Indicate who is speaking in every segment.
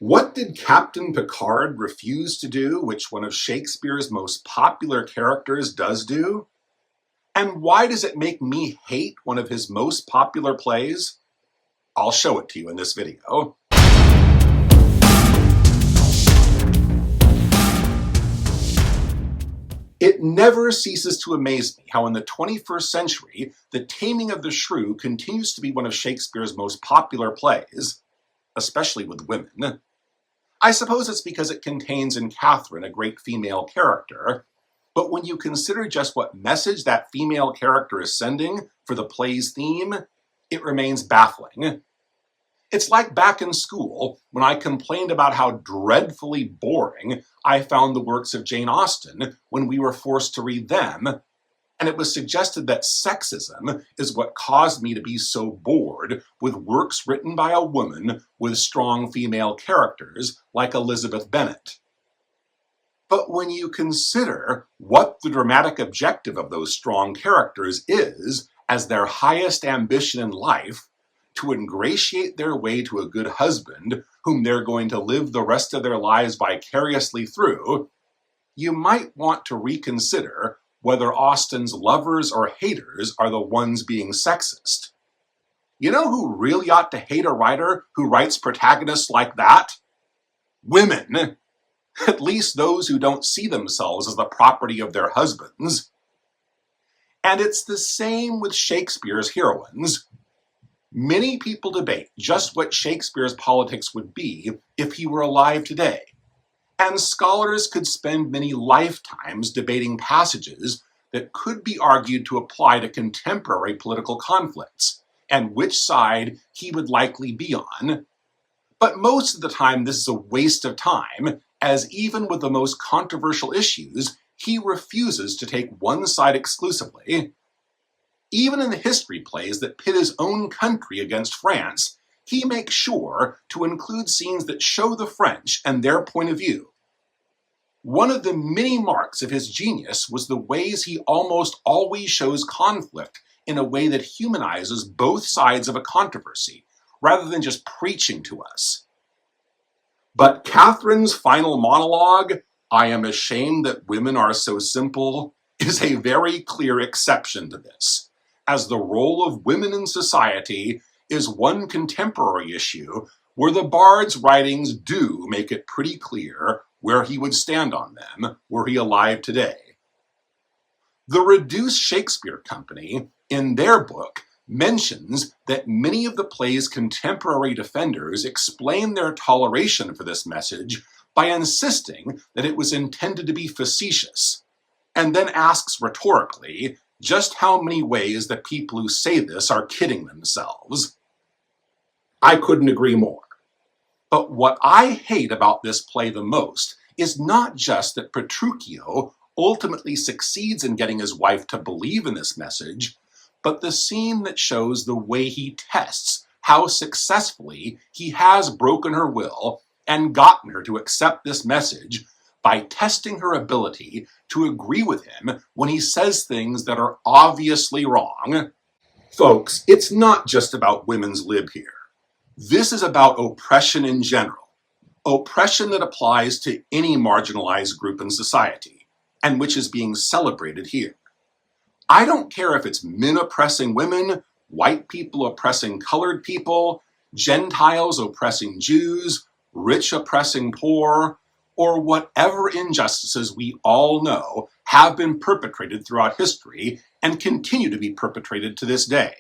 Speaker 1: What did Captain Picard refuse to do, which one of Shakespeare's most popular characters does do? And why does it make me hate one of his most popular plays? I'll show it to you in this video. It never ceases to amaze me how in the 21st century, The Taming of the Shrew continues to be one of Shakespeare's most popular plays, especially with women. I suppose it's because it contains in Catherine a great female character, but when you consider just what message that female character is sending for the play's theme, it remains baffling. It's like back in school when I complained about how dreadfully boring I found the works of Jane Austen when we were forced to read them, and it was suggested that sexism is what caused me to be so bored with works written by a woman with strong female characters like Elizabeth Bennet. But when you consider what the dramatic objective of those strong characters is as their highest ambition in life, to ingratiate their way to a good husband whom they're going to live the rest of their lives vicariously through, you might want to reconsider whether Austen's lovers or haters are the ones being sexist. You know who really ought to hate a writer who writes protagonists like that? Women. At least those who don't see themselves as the property of their husbands. And it's the same with Shakespeare's heroines. Many people debate just what Shakespeare's politics would be if he were alive today. And scholars could spend many lifetimes debating passages that could be argued to apply to contemporary political conflicts, and which side he would likely be on. But most of the time this is a waste of time, as even with the most controversial issues, he refuses to take one side exclusively. Even in the history plays that pit his own country against France, he makes sure to include scenes that show the French and their point of view. One of the many marks of his genius was the ways he almost always shows conflict in a way that humanizes both sides of a controversy, rather than just preaching to us. But Catherine's final monologue, "I am ashamed that women are so simple," is a very clear exception to this, as the role of women in society is one contemporary issue where the bard's writings do make it pretty clear where he would stand on them were he alive today. The Reduced Shakespeare Company, in their book, mentions that many of the play's contemporary defenders explain their toleration for this message by insisting that it was intended to be facetious, and then asks rhetorically just how many ways the people who say this are kidding themselves. I couldn't agree more. But what I hate about this play the most is not just that Petruchio ultimately succeeds in getting his wife to believe in this message, but the scene that shows the way he tests how successfully he has broken her will and gotten her to accept this message by testing her ability to agree with him when he says things that are obviously wrong. Folks, it's not just about women's lib here. This is about oppression in general, oppression that applies to any marginalized group in society, and which is being celebrated here. I don't care if it's men oppressing women, white people oppressing colored people, Gentiles oppressing Jews, rich oppressing poor, or whatever injustices we all know have been perpetrated throughout history and continue to be perpetrated to this day.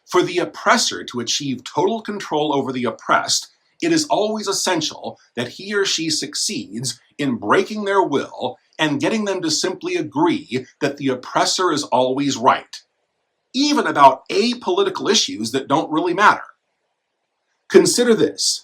Speaker 1: For the oppressor to achieve total control over the oppressed, it is always essential that he or she succeeds in breaking their will and getting them to simply agree that the oppressor is always right, even about apolitical issues that don't really matter. Consider this.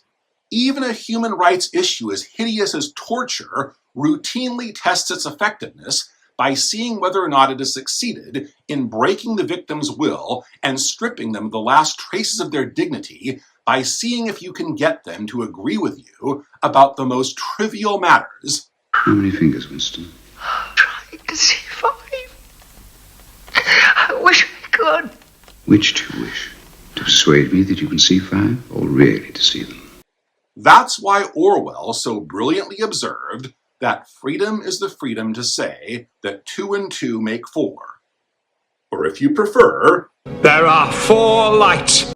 Speaker 1: Even a human rights issue as hideous as torture routinely tests its effectiveness by seeing whether or not it has succeeded in breaking the victim's will and stripping them of the last traces of their dignity by seeing if you can get them to agree with you about the most trivial matters.
Speaker 2: How many fingers, Winston?
Speaker 3: I'm trying to see 5. I wish I could.
Speaker 2: Which do you wish? To persuade me that you can see 5, or really to see them?
Speaker 1: That's why Orwell so brilliantly observed that freedom is the freedom to say that 2 and 2 make 4. Or if you prefer,
Speaker 2: there are 4 lights.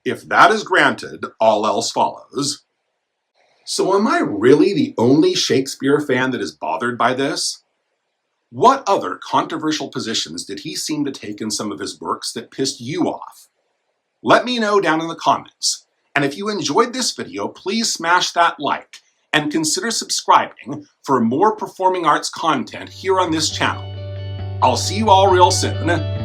Speaker 1: If that is granted, all else follows. So am I really the only Shakespeare fan that is bothered by this? What other controversial positions did he seem to take in some of his works that pissed you off? Let me know down in the comments. And if you enjoyed this video, please smash that like and consider subscribing for more performing arts content here on this channel. I'll see you all real soon.